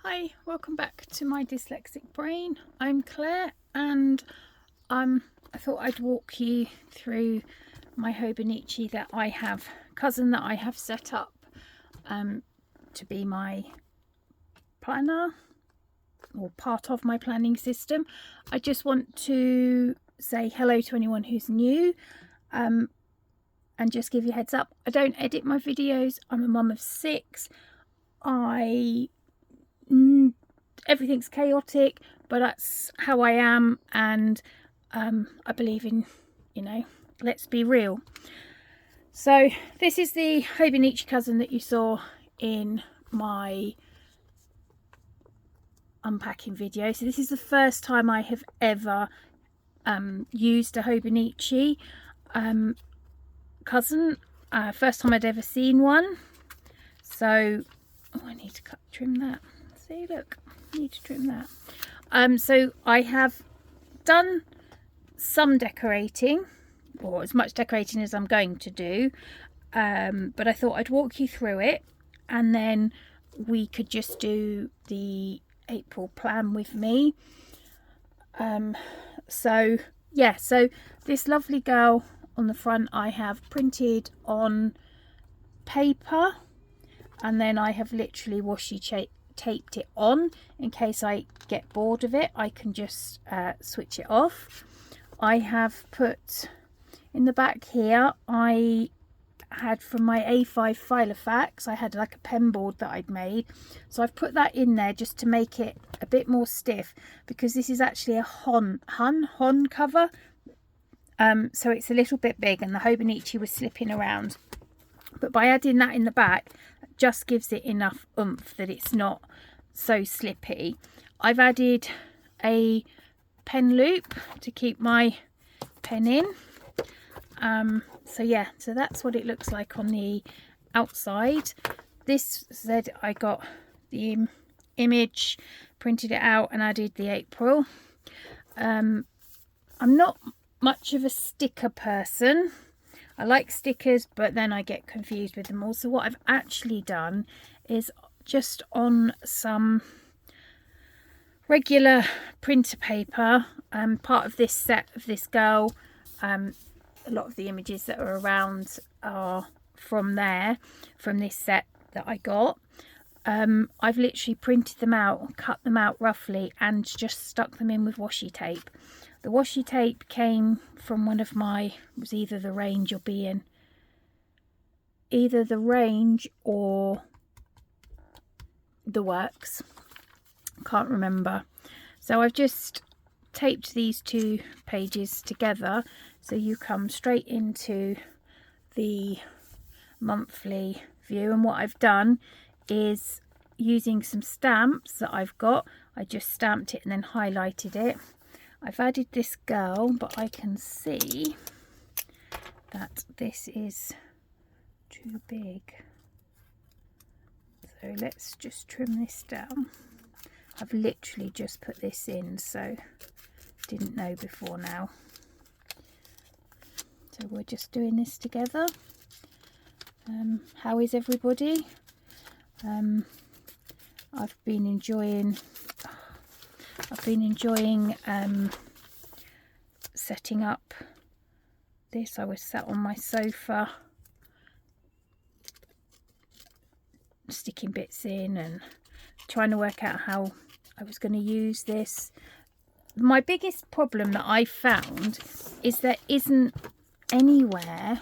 Hi, welcome back to my dyslexic brain. I'm Claire and I thought I'd walk you through my hobonichi cousin that I have set up to be my planner or part of my planning system. I just want to say hello to anyone who's new and just give you a heads up. I don't edit my videos. I'm a mum of 6. Everything's chaotic, but that's how I am, and I believe in, let's be real. So this is the hobonichi cousin that you saw in my unpacking video. So this is the first time I have ever used a hobonichi cousin, first time I'd ever seen one. So I need to trim that. See, look, I need to trim that. So I have done some decorating, or as much decorating as I'm going to do, but I thought I'd walk you through it and then we could just do the April plan with me. So this lovely girl on the front I have printed on paper, and then I have literally washi taped it on in case I get bored of it. I can just switch it off. I have put in the back here, I had from my A5 Filofax, I had like a pen board that I'd made, so I've put that in there just to make it a bit more stiff, because this is actually a hon cover, so it's a little bit big and the hobonichi was slipping around, but by adding that in the back, it just gives it enough oomph that it's not so slippy. I've added a pen loop to keep my pen in. So that's what it looks like on the outside. This said I got the image, printed it out and added the April. I'm not much of a sticker person. I like stickers, but then I get confused with them all. So what I've actually done is just on some regular printer paper, part of this set of this girl, a lot of the images that are around are from this set that I got. I've literally printed them out, cut them out roughly, and just stuck them in with washi tape. The washi tape came from one of my, it was either the Range or B&, either the Range or the Works, can't remember. So I've just taped these 2 pages together, so you come straight into the monthly view. And what I've done is, using some stamps that I've got, I just stamped it and then highlighted it. I've added this girl, but I can see that this is too big, so let's just trim this down. I've literally just put this in, so didn't know before now. So we're just doing this together. How is everybody? I've been enjoying setting up this. I was sat on my sofa sticking bits in and trying to work out how I was going to use this. My biggest problem that I found is there isn't anywhere,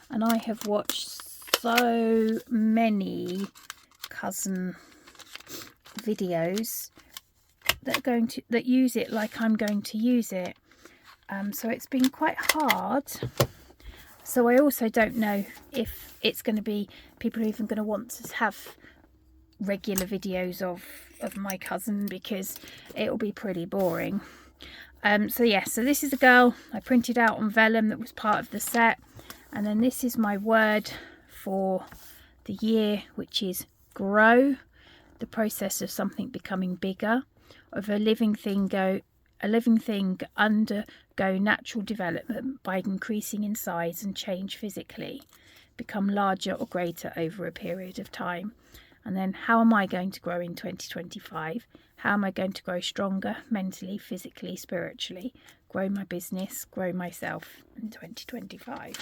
and I have watched so many cousin videos that use it like I'm going to use it, so it's been quite hard. So I also don't know if it's going to be, people are even going to want to have regular videos of my cousin, because it'll be pretty boring. So this is a girl I printed out on vellum that was part of the set, and then this is my word for the year, which is grow, the process of something becoming bigger, of a living thing undergo natural development by increasing in size and change physically, become larger or greater over a period of time. And then how am I going to grow in 2025? How am I going to grow stronger mentally, physically, spiritually, grow my business, grow myself in 2025?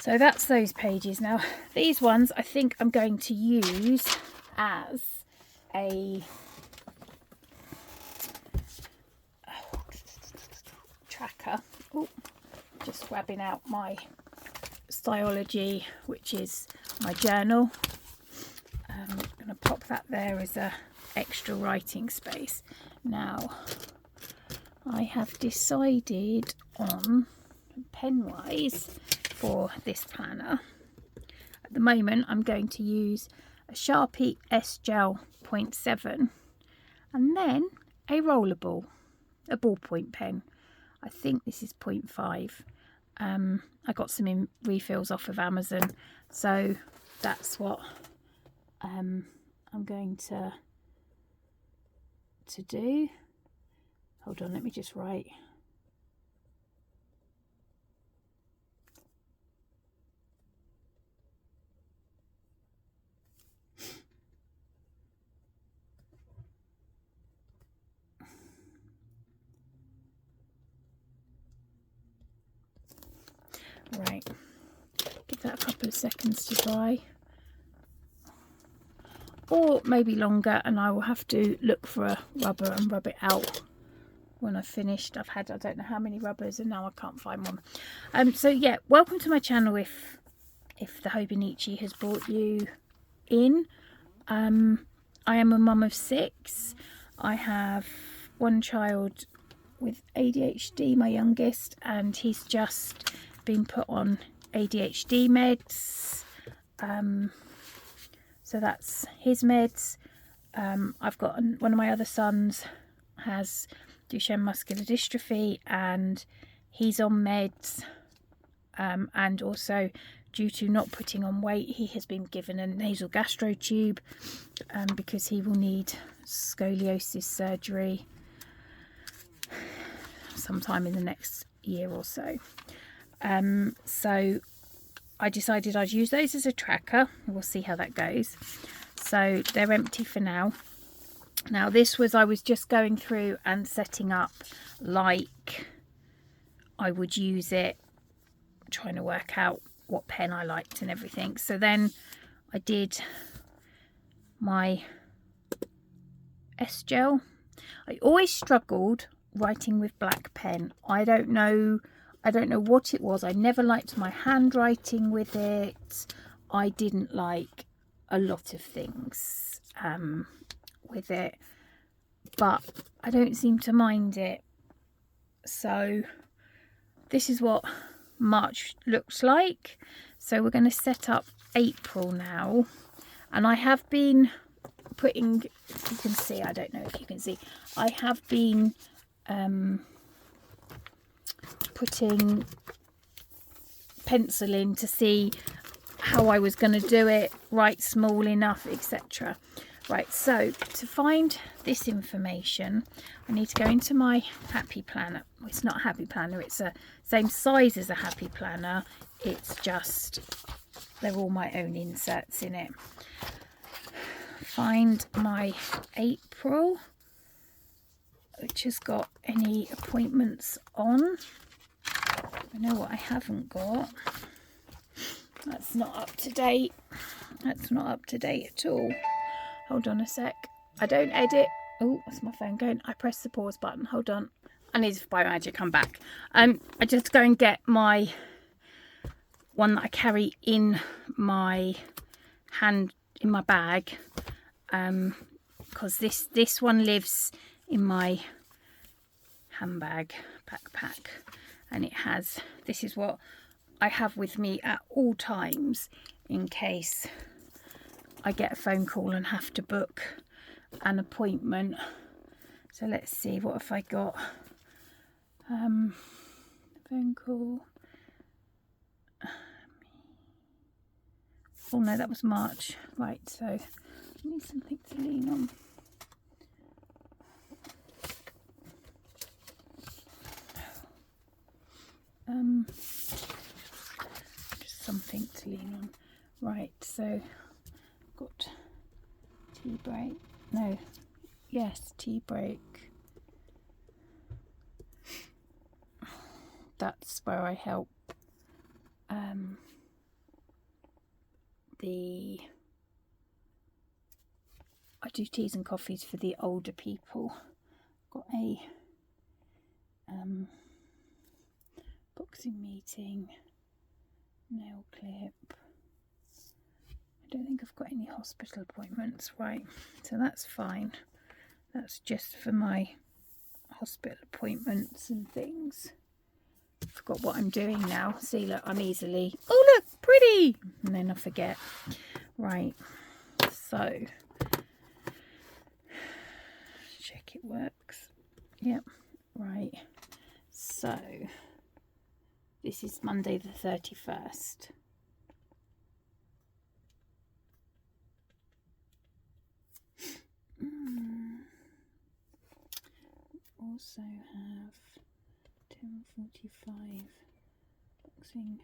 So that's those pages. Now these ones I think I'm going to use as a tracker. Oh, just grabbing out my Styology, which is my journal. I'm going to pop that there as a extra writing space. Now I have decided on pen wise for this planner. At the moment I'm going to use a Sharpie S Gel 0.7 and then a rollerball, a ballpoint pen. I think this is 0.5. I got some refills off of Amazon, so that's what I'm going to do. Hold on, let me just write. Right, give that a couple of seconds to dry, or maybe longer, and I will have to look for a rubber and rub it out when I've finished. I've had I don't know how many rubbers and now I can't find one. So yeah, welcome to my channel if the hobonichi has brought you in. I am a mum of 6. I have one child with ADHD, my youngest, and he's just been put on ADHD meds. So that's his meds. I've got one of my other sons has Duchenne muscular dystrophy and he's on meds, and also due to not putting on weight he has been given a nasal gastro tube because he will need scoliosis surgery sometime in the next year or so. So I decided I'd use those as a tracker. We'll see how that goes. So they're empty for now. Now this was, I was just going through and setting up like I would use it, trying to work out what pen I liked and everything. So then I did my S Gel. I always struggled writing with black pen. I don't know what it was. I never liked my handwriting with it. I didn't like a lot of things with it, but I don't seem to mind it. So this is what March looks like. So we're going to set up April now, and I have been putting, you can see, I don't know if you can see, I have been putting pencil in to see how I was going to do it, write small enough, etc. Right, so to find this information I need to go into my Happy Planner. Well, it's not a Happy Planner, it's the same size as a Happy Planner, it's just they're all my own inserts in it. Find my April, which has got any appointments on. I know what I haven't got. That's not up to date. That's not up to date at all. Hold on a sec. I don't edit. Oh, that's my phone going. I press the pause button. Hold on. I need to by magic come back. I just go and get my one that I carry in my hand, in my bag, because this one lives in my handbag backpack, and it has, this is what I have with me at all times in case I get a phone call and have to book an appointment. So let's see, what have I got? Phone call. Oh no, that was March. Right, so I need something to lean on. Just something to lean on. Right, so got tea break. No, yes, tea break. That's where I help I do teas and coffees for the older people. Got a boxing meeting, nail clip. I don't think I've got any hospital appointments, right? So that's fine. That's just for my hospital appointments and things. Forgot what I'm doing now. See, look, I'm easily, oh look, pretty, and then I forget. Right, so check it works. Yep, right. So this is Monday the 31st. Also have 10:45 boxing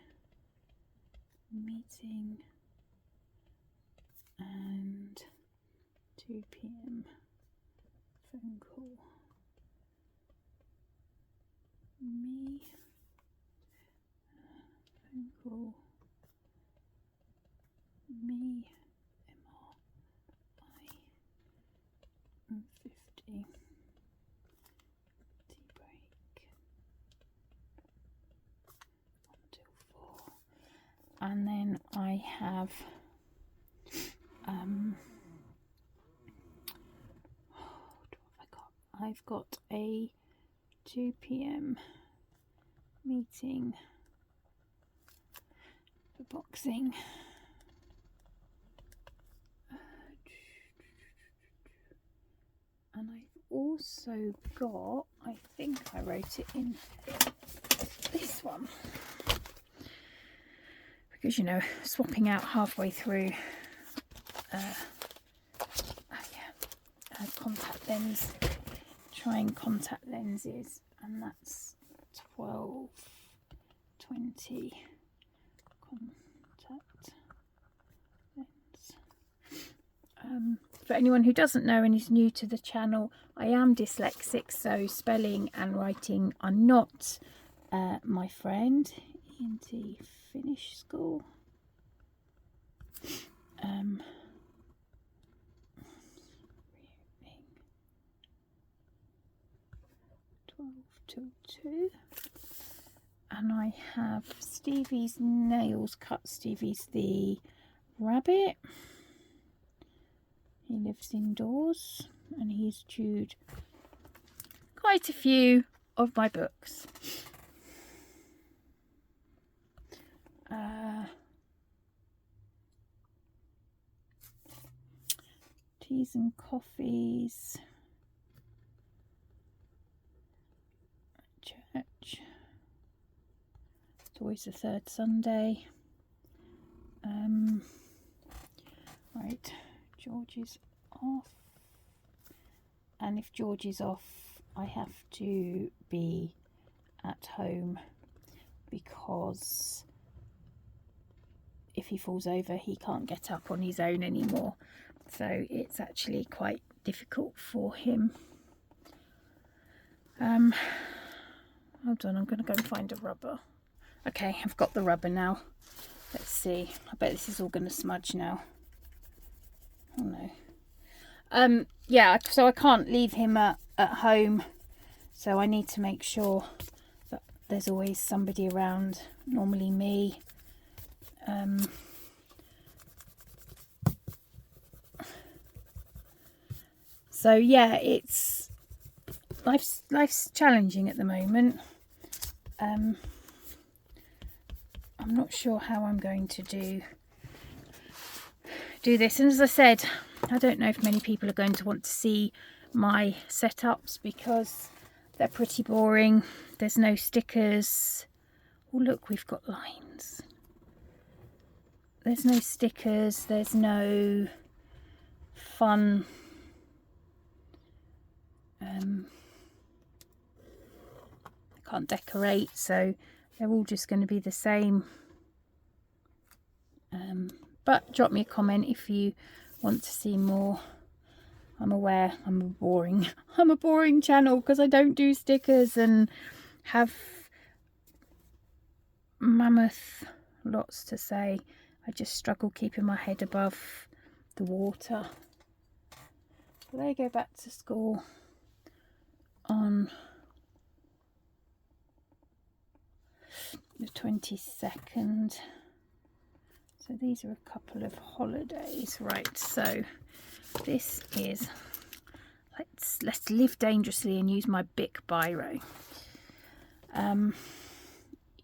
meeting and 2 p.m. phone call. Me phone call. Me MRI 50. Tea break until 4. And then I have I've got a 2 p.m. meeting for boxing. And I've also got, I think I wrote it in this one, because you know, swapping out halfway through contact lens, trying contact lenses, and that's 12:20 contact lens. For anyone who doesn't know and is new to the channel, I am dyslexic, so spelling and writing are not my friend. ENT Finnish school. 12 till 2. And I have Stevie's nails cut. Stevie's the rabbit. He lives indoors and he's chewed quite a few of my books. Teas and coffees. Church. It's always the third Sunday. Right, George is off. And if George is off, I have to be at home, because if he falls over, he can't get up on his own anymore. So it's actually quite difficult for him. Hold on, I'm going to go and find a rubber. Okay, I've got the rubber now. Let's see. I bet this is all going to smudge now. Oh no. Yeah, so I can't leave him at home. So I need to make sure that there's always somebody around, normally me. So yeah, it's life's challenging at the moment. I'm not sure how I'm going to do this, and as I said, I don't know if many people are going to want to see my setups because they're pretty boring. There's no stickers. Oh look, we've got lines. There's no stickers, there's no fun I can't decorate, so they're all just going to be the same. But drop me a comment if you want to see more I'm aware I'm a boring channel because I don't do stickers and have mammoth lots to say. I just struggle keeping my head above the water. They go back to school on the 22nd. So these are a couple of holidays. Right, so this is, let's live dangerously and use my Bic biro.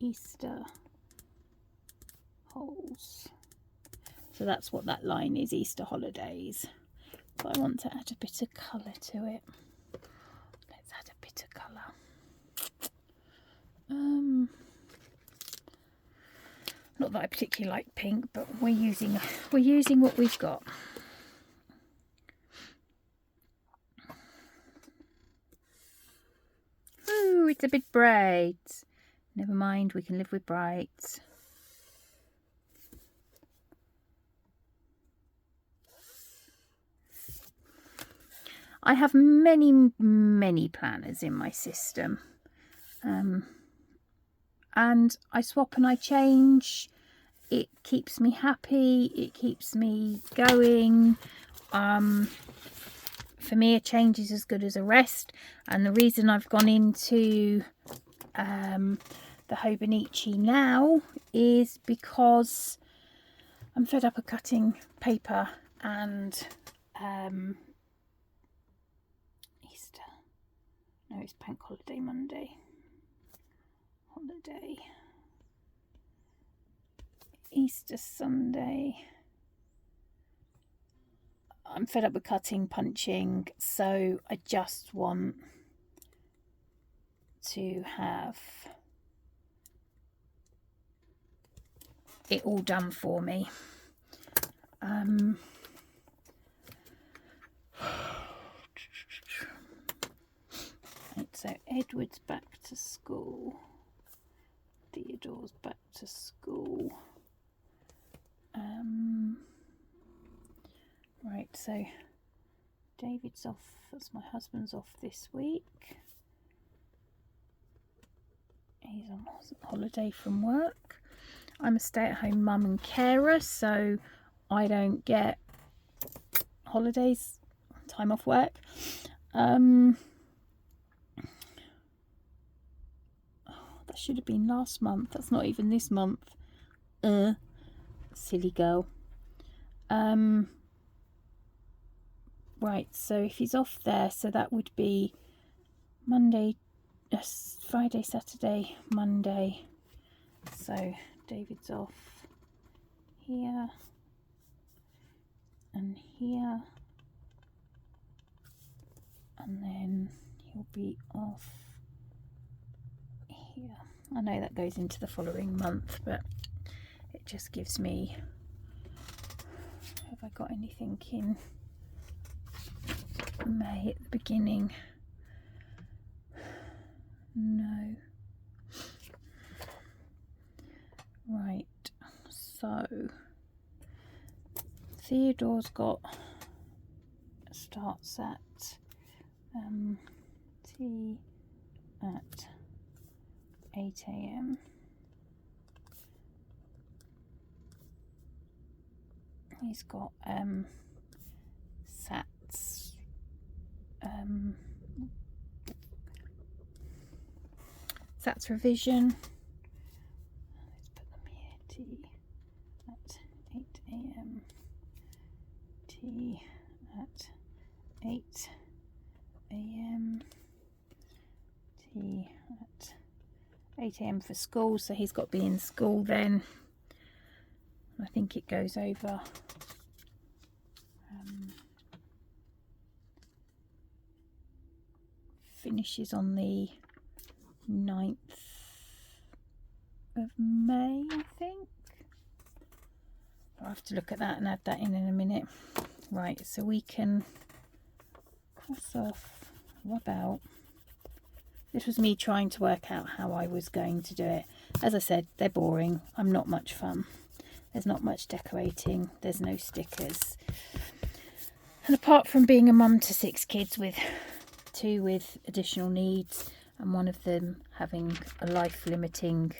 Easter holes. So that's what that line is, Easter holidays. But I want to add a bit of colour to it. Let's add a bit of colour. Not that I particularly like pink, but we're using what we've got. Ooh, it's a bit bright. Never mind, we can live with bright. I have many planners in my system, and I swap and I change. It keeps me happy, it keeps me going. For me, a change is as good as a rest, and the reason I've gone into the hobonichi now is because I'm fed up of cutting paper and Easter. No, it's Bank Holiday Monday. Holiday. Easter Sunday. I'm fed up with cutting, punching, so I just want to have it all done for me. Right, so Edward's back to school. Theodore's back to school. Right, so David's off, that's my husband's off this week. He's on holiday from work. I'm a stay-at-home mum and carer, so I don't get holidays, time off work. Oh, that should have been last month. That's not even this month. Silly girl. Right, so if he's off there, so that would be Monday, Friday, Saturday, Monday. So David's off here and here, and then he'll be off here. I know that goes into the following month, but it just gives me, have I got anything in May at the beginning? No. Right, so Theodore's starts at tea at 8 AM. He's got SATs, SATs revision. Let's put them here. Tea at 8 AM. Tea at 8 AM. Tea at 8 AM for school, so he's got to be in school then. I think it goes over finishes on the 9th of May, I think. I'll have to look at that and add that in a minute. Right, so we can cross off, rub out. This was me trying to work out how I was going to do it. As I said, they're boring. I'm not much fun. There's not much decorating. There's no stickers. And apart from being a mum to 6 kids, with 2 with additional needs and one of them having a life-limiting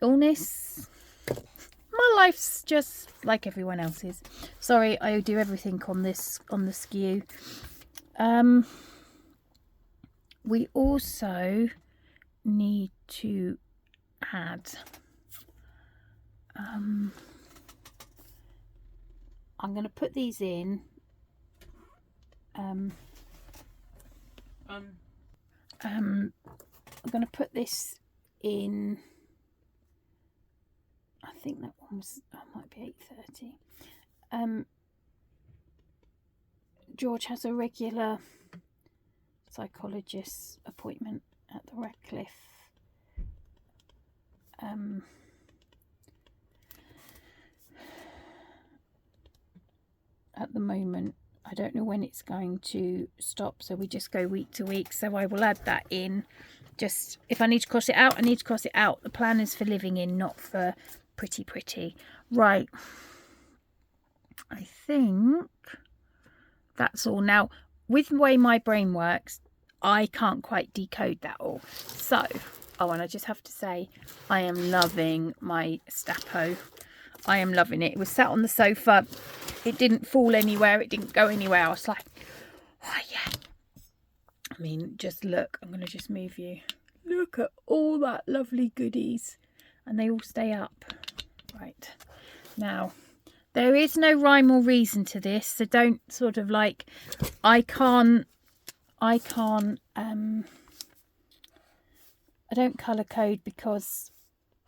illness, my life's just like everyone else's. Sorry, I do everything on the skew. We also need to add I'm going to put these in I'm going to put this in. I think that one was, might be 8:30. George has a regular psychologist appointment at the Radcliffe. At the moment, I don't know when it's going to stop, so we just go week to week. So I will add that in. Just if I need to cross it out, I need to cross it out. The plan is for living in, not for pretty. Right, I think that's all. Now, with the way my brain works, I can't quite decode that all. So, oh, and I just have to say, I am loving my Stapo. I am loving it. It was sat on the sofa. It didn't fall anywhere. It didn't go anywhere. I was like, oh yeah. I mean, just look. I'm going to just move you. Look at all that lovely goodies. And they all stay up. Right. Now, there is no rhyme or reason to this. So don't sort of like, I don't colour code because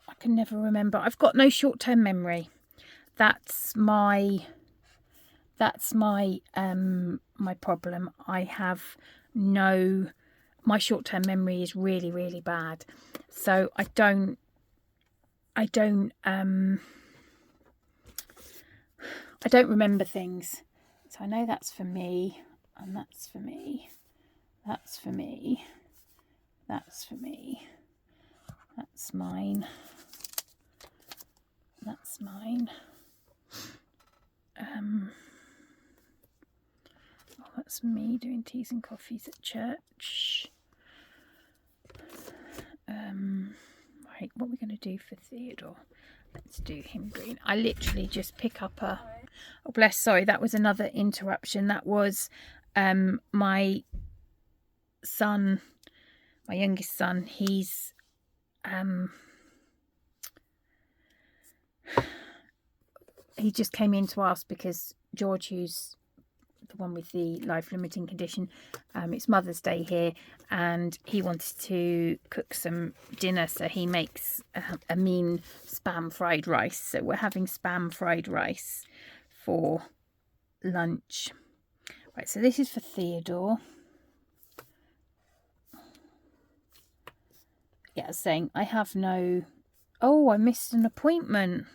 I can never remember. I've got no short-term memory. That's my my problem. I have no, my short-term memory is really bad. So I don't remember things. So I know that's for me, and that's for me. That's for me. That's for me. That's mine. That's mine. Oh, that's me doing teas and coffees at church. Right, what are we going to do for Theodore? Let's do him green. I literally just pick up a... Oh, bless, sorry, that was another interruption. That was my son, my youngest son. He's... he just came in to ask because George, who's the one with the life-limiting condition, it's Mother's Day here, and he wanted to cook some dinner, so he makes a mean spam fried rice. So we're having spam fried rice for lunch. Right, so this is for Theodore. Yeah, I was saying I have no... Oh, I missed an appointment.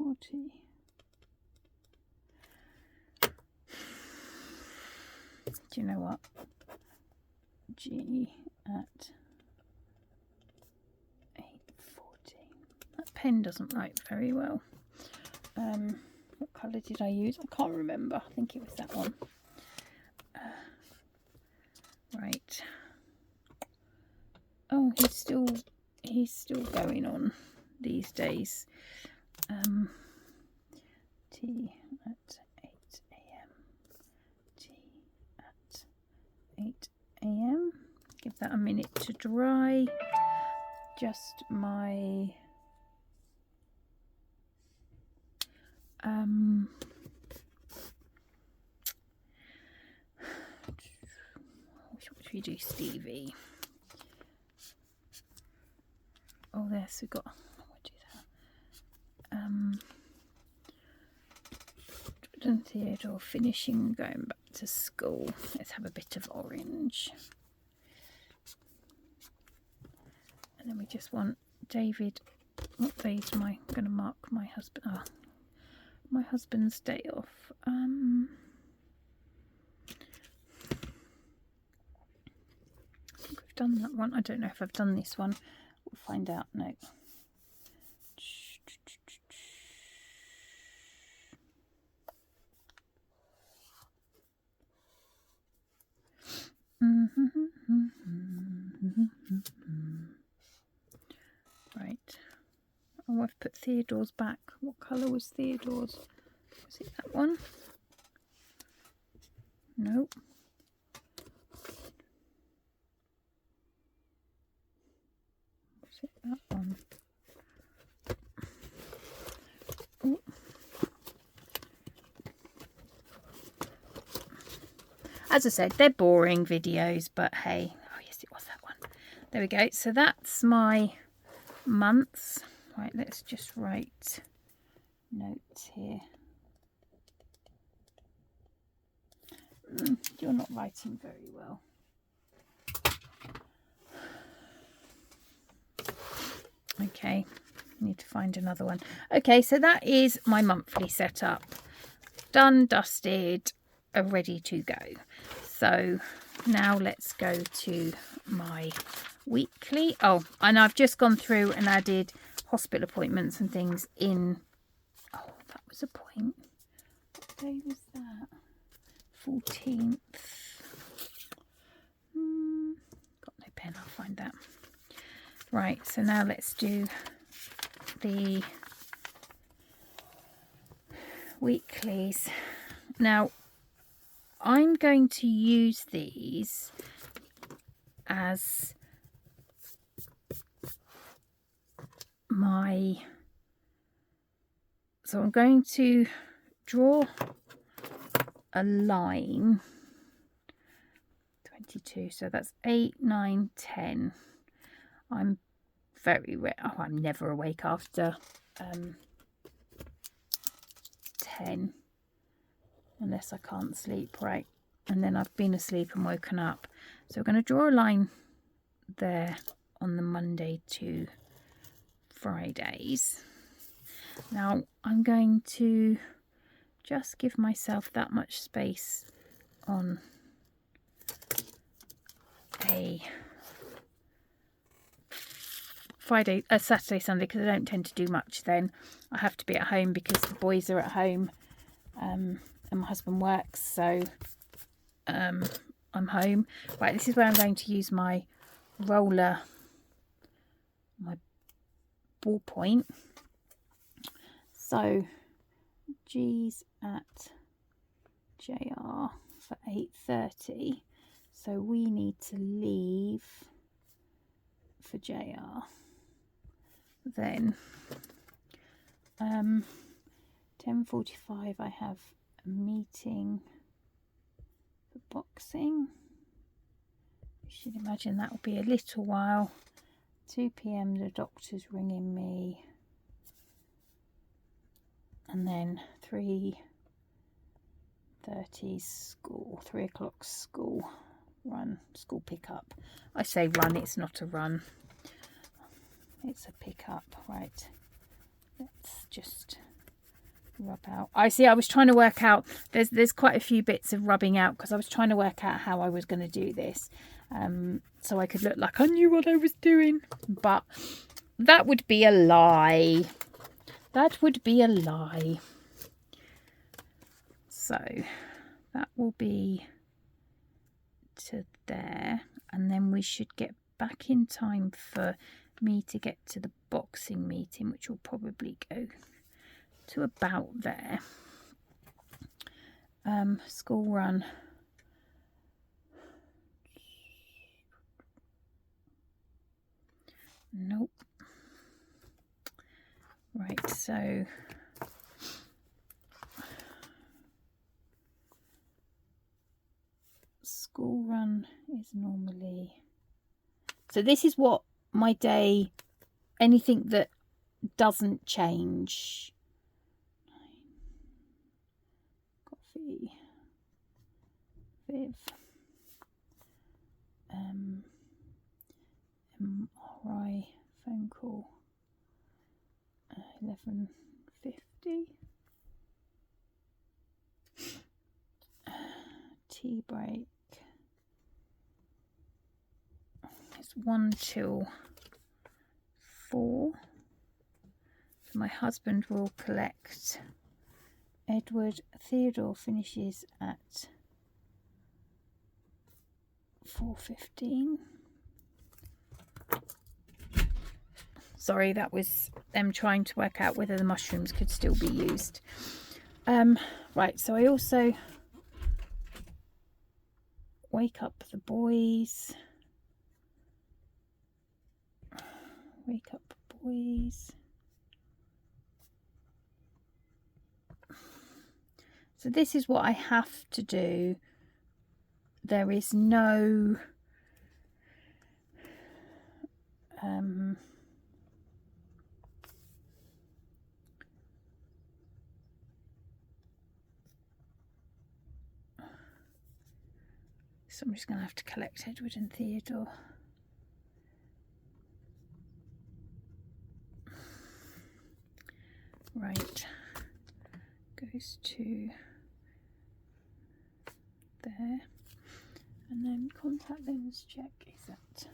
8:40. Do you know what? G at 8:40. That pen doesn't write very well. What colour did I use? I can't remember. I think it was that one. Right. Oh, he's still going on these days. Tea at 8 a.m. Tea at 8 a.m. Give that a minute to dry. Just my what should we do, Stevie? Oh, yes, we've got... We'll do that. And Theodore finishing, going back to school. Let's have a bit of orange. And then we just want David. What day is my going to mark my husband? Oh, my husband's day off. I think we've I've done that one. I don't know if I've done this one. We'll find out. No. Right. Oh, I've put Theodore's back. What colour was Theodore's? Was it that one? Nope. Was it that one? Ooh. As I said, they're boring videos, but hey. Oh yes, it was that one. There we go. So that's my months. Right, let's just write notes here. You're not writing very well. Okay, need to find another one. Okay, so that is my monthly setup. Done, dusted, ready to go. So now let's go to my weekly. Oh, and I've just gone through and added hospital appointments and things in. Oh, that was a point. What day was that? 14th. Got no pen, I'll find that. Right, so now let's do the weeklies. Now, I'm going to use these as my... So I'm going to draw a line. 22, so that's 8, 9, 10. I'm very rare. Oh, I'm never awake after 10, unless I can't sleep, right? And then I've been asleep and woken up. So we're going to draw a line there on the Monday to Fridays. Now I'm going to just give myself that much space on a Saturday, Sunday, because I don't tend to do much then. I have to be at home because the boys are at home and my husband works, so I'm home. Right, this is where I'm going to use my roller, my ballpoint. So G's at JR for 8:30, so we need to leave for JR. Then 10:45 I have a meeting for boxing. You should imagine that will be a little while. 2 p.m. the doctor's ringing me, and then 3:30 school, 3 o'clock school run, school pickup. I say run, it's not a run, it's a pickup. Right, let's just rub out. I was trying to work out, there's quite a few bits of rubbing out because I was trying to work out how I was going to do this, so I could look like I knew what I was doing, but that would be a lie. That would be a lie. So that will be to there, and then we should get back in time for me to get to the boxing meeting, which will probably go to about there. School run. Nope. Right, so school run is normally, so this is what my day, anything that doesn't change. Coffee, Viv, MRI phone call, 11:50, tea break, 1 till 4. So my husband will collect Edward. Theodore finishes at 4:15. Sorry, that was them trying to work out whether the mushrooms could still be used. Right, so I also wake up the boys. Wake up boys. So this is what I have to do. There is no so I'm just going to have to collect Edward and Theodore. Right, goes to there, and then contact lens check is that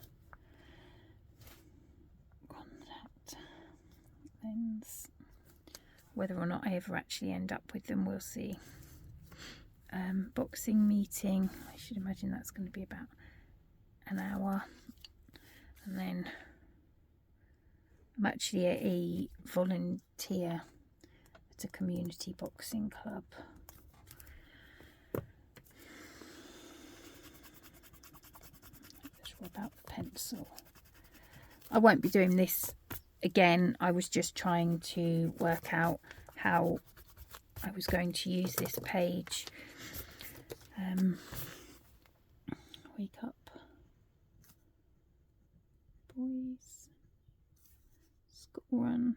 contact lens. Whether or not I ever actually end up with them, we'll see. Boxing meeting, I should imagine that's going to be about an hour, and then I'm actually a volunteer at a community boxing club. Just about the pencil. I won't be doing this again. I was just trying to work out how I was going to use this page. Wake up boys, school run,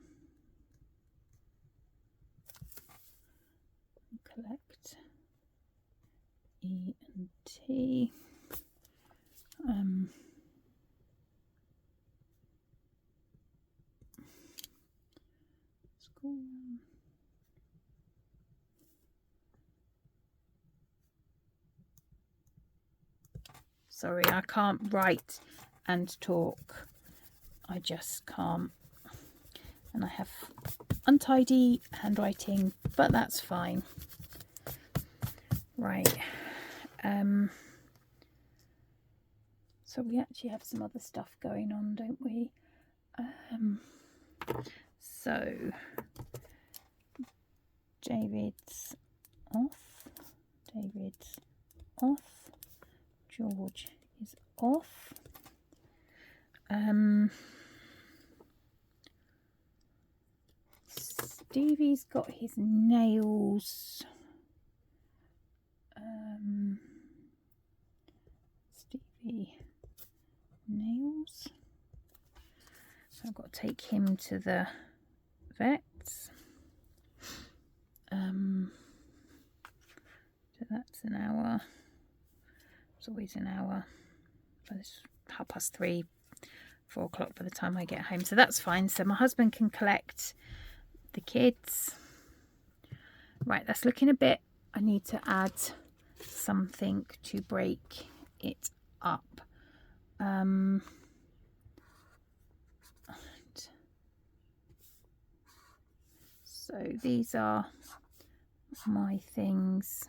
collect E and T, school run. Sorry, I can't write and talk. I just can't. And I have untidy handwriting, but that's fine. Right. So we actually have some other stuff going on, don't we? So David's off. David's off. George is off. Stevie's got his nails. Stevie nails. So I've got to take him to the vets. So that's an hour. It's always an hour. But it's 3:30, 4 o'clock by the time I get home. So that's fine. So my husband can collect the kids. Right, that's looking a bit. I need to add something to break it up. So these are my things.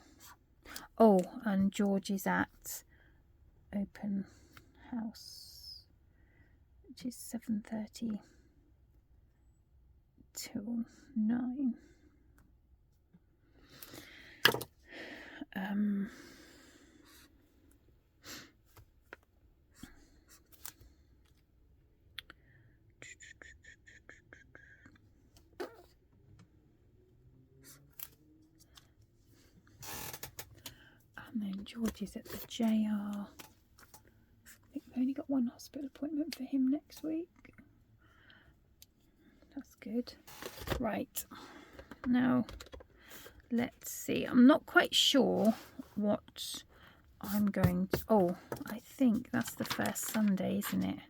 Oh, and George is at open house, which is 7:30 till 9. And then George is at the JR. I think we've only got one hospital appointment for him next week. That's good. Right, now let's see. I'm not quite sure what I'm going to... Oh, I think that's the first Sunday, isn't it?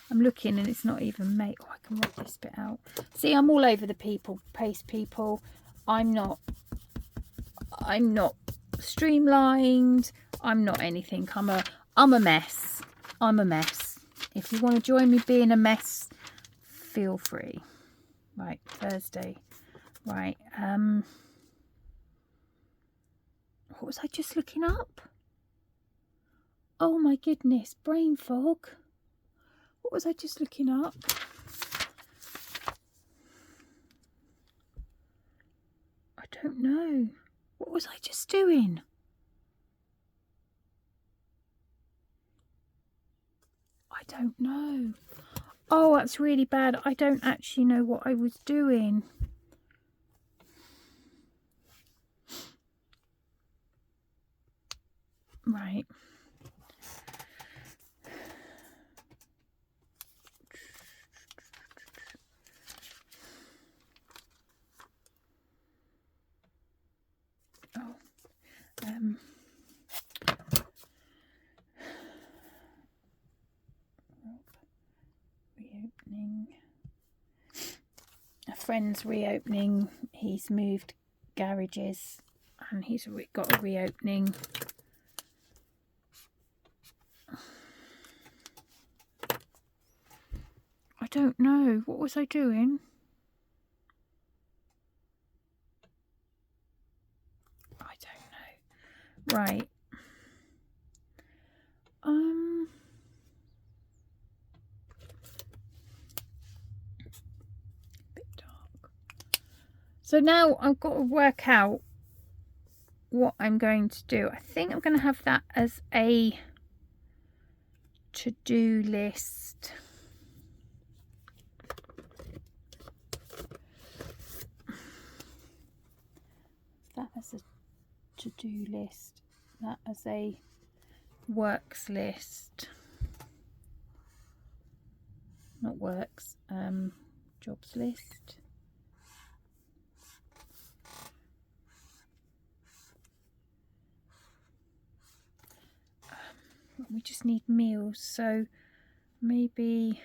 I'm looking and it's not even May. Oh, I can work this bit out. See, I'm all over the pace, people. I'm not streamlined. I'm not anything. I'm a mess. I'm a mess. If you want to join me being a mess, feel free. Right, Thursday. Right, what was I just looking up? Oh my goodness, brain fog. What was I just looking up? I don't know. What was I just doing? I don't know. Oh, that's really bad. I don't actually know what I was doing. Right. Oh, reopening. A friend's reopening. He's moved garages and he's got a reopening. I don't know. What was I doing? I don't know. Right. Bit dark. So now I've got to work out what I'm going to do. I think I'm going to have that as a to-do list. That as a to-do list. That as a works list. Not works, jobs list. We just need meals, so maybe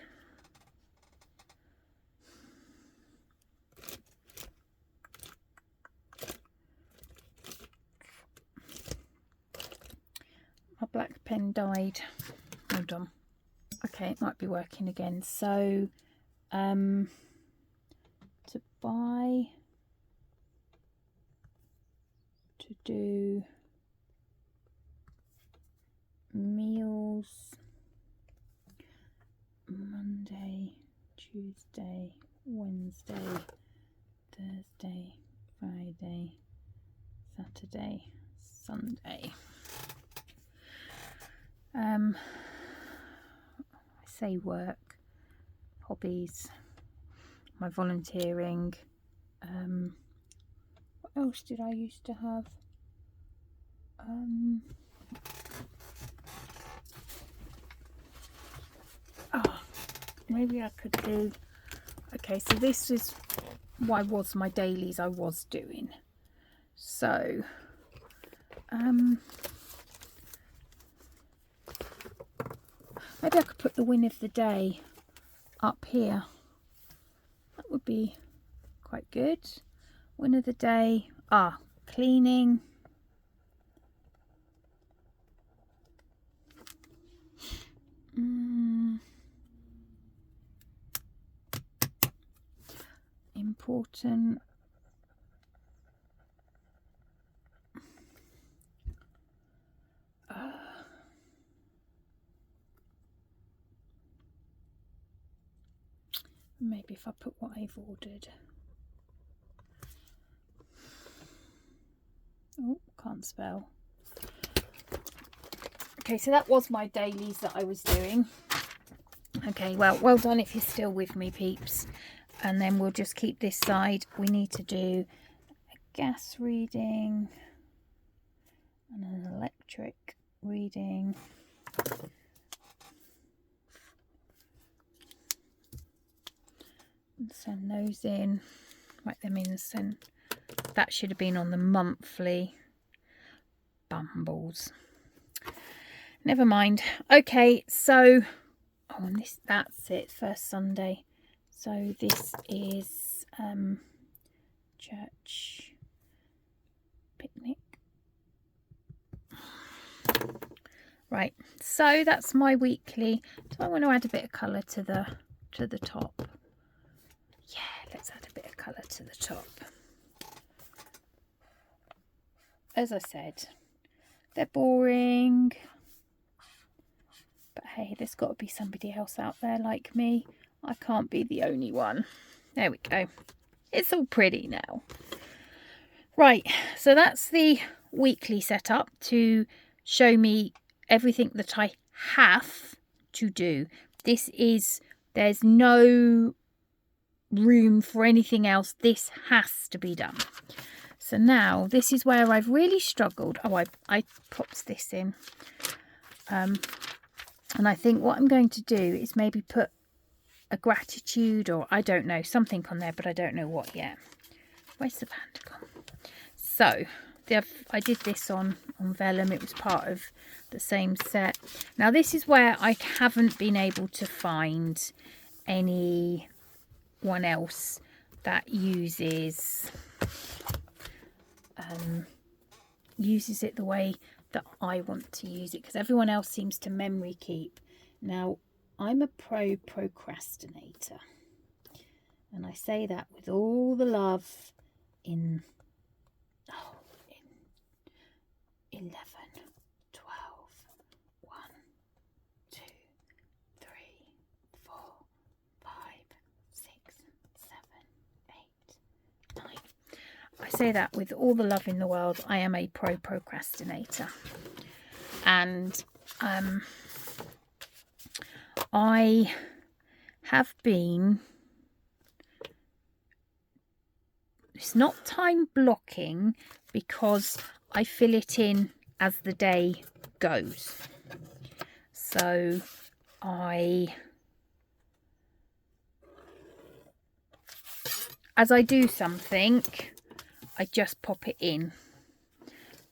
my black pen died. Hold on. Okay, it might be working again. So to buy, to do meals, Monday, Tuesday, Wednesday, Thursday, Friday, Saturday, Sunday. I say work, hobbies, my volunteering. What else did I used to have? Maybe I could do. Okay, so this is what was my dailies I was doing. So maybe I could put the win of the day up here. That would be quite good. Win of the day. Cleaning. Important. Maybe if I put what I've ordered. Oh, can't spell. Okay, so that was my dailies that I was doing. Okay, well done if you're still with me, peeps. And then we'll just keep this side. We need to do a gas reading and an electric reading. And send those in. Write them in and send. That should have been on the monthly. Bumbles. Never mind. Okay, so and that's it, first Sunday. So this is church picnic. Right, so that's my weekly. Do I want to add a bit of colour to the top? Yeah, let's add a bit of colour to the top. As I said, they're boring, but hey, there's got to be somebody else out there like me. I can't be the only one. There we go. It's all pretty now. Right, so that's the weekly setup to show me everything that I have to do. There's no room for anything else. This has to be done. So now this is where I've really struggled. Oh, I popped this in. And I think what I'm going to do is maybe put a gratitude, or I don't know, something on there, but I don't know what yet. Where's the panda gone? So I did this on vellum. It was part of the same set. Now this is where I haven't been able to find anyone else that uses it the way that I want to use it, because everyone else seems to memory keep. Now I'm a procrastinator, and I say that with all the love in 11, 12, 1, 2, 3, 4, 5, 6, 7, 8, 9. I say that with all the love in the world. I am a procrastinator, and I have been, it's not time blocking because I fill it in as the day goes. So as I do something, I just pop it in.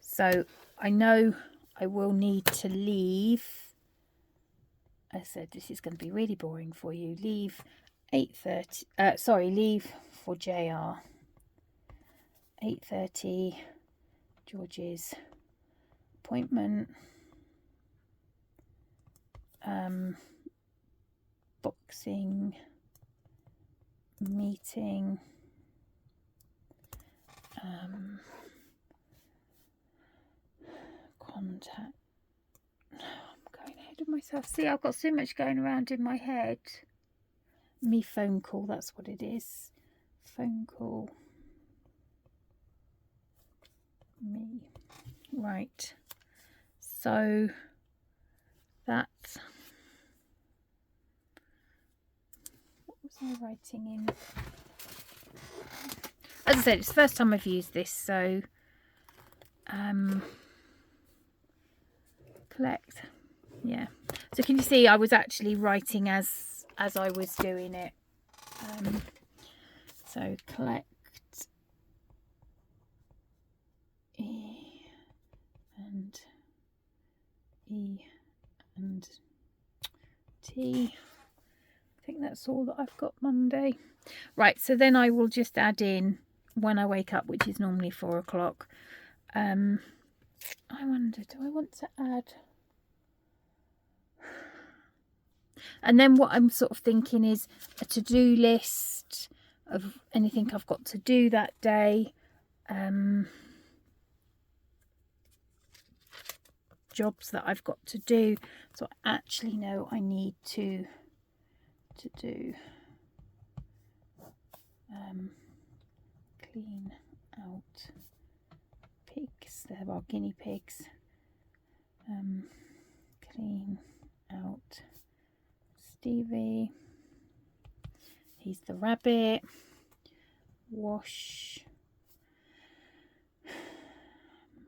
So I know I will need to leave. I said this is going to be really boring for you. Leave 8:30. Leave for JR. 8:30. George's appointment. Boxing meeting. Contact. I'm going ahead of myself. See, I've got so much going around in my head. Me phone call, that's what it is. Phone call. Me. Right. So that's, what was I writing in? As I said, it's the first time I've used this, so collect. Yeah. So can you see I was actually writing as I was doing it. So collect E and T. I think that's all that I've got Monday. Right, so then I will just add in when I wake up, which is normally 4 o'clock. I wonder, do I want to add? And then what I'm sort of thinking is a to-do list of anything I've got to do that day. Jobs that I've got to do. So I actually know I need to do clean out pigs. There are guinea pigs. Clean out Stevie. He's the rabbit. Wash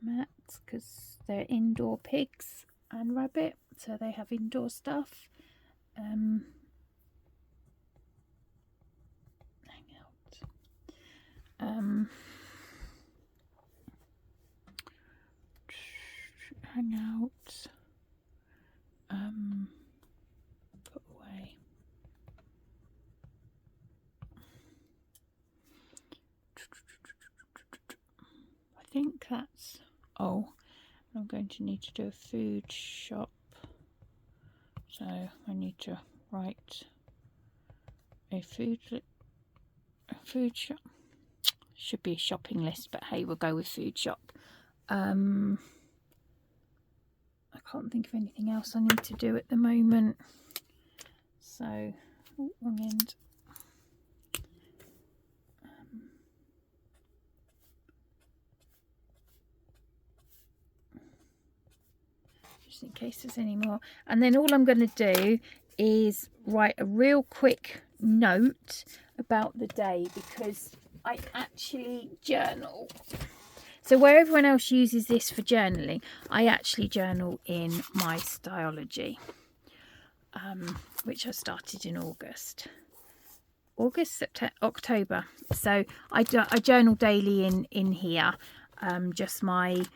Matt, because they're indoor pigs and rabbit, so they have indoor stuff. Hang out. Hang out. Put away. I think that's, oh, I'm going to need to do a food shop. So I need to write a food shop. Should be a shopping list, but hey, we'll go with food shop. I can't think of anything else I need to do at the moment. So, wrong end. Just in case there's any more. And then all I'm going to do is write a real quick note about the day, because I actually journal. So where everyone else uses this for journaling, I actually journal in my Styology, which I started in September, October. So I journal daily in here, just my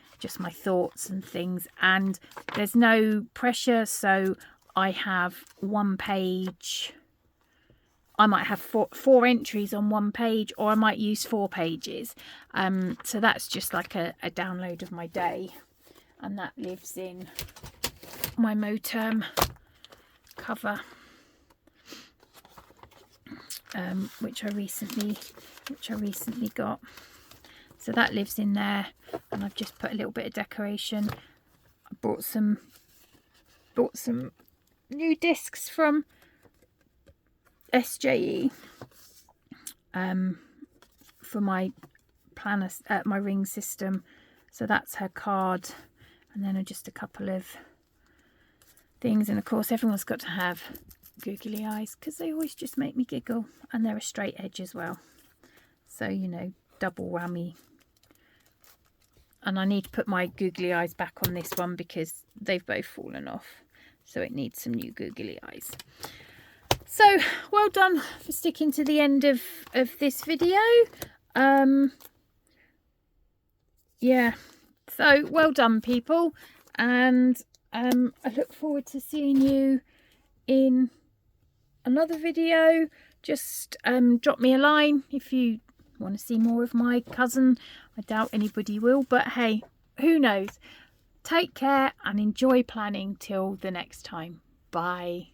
thoughts and things, and there's no pressure. So I have one page. I might have four entries on one page, or I might use 4 pages. So that's just like a download of my day, and that lives in my Moterm cover, which I recently got. So that lives in there, and I've just put a little bit of decoration. I bought some new discs from SJE for my planner, my ring system. So that's her card, and then just a couple of things. And of course everyone's got to have googly eyes, because they always just make me giggle, and they're a straight edge as well, so you know, double whammy. And I need to put my googly eyes back on this one because they've both fallen off, so it needs some new googly eyes. So well done for sticking to the end of this video. Yeah, so well done, people, and I look forward to seeing you in another video. Just drop me a line if you want to see more of my cousin. I doubt anybody will, but hey, who knows. Take care and enjoy planning till the next time. Bye.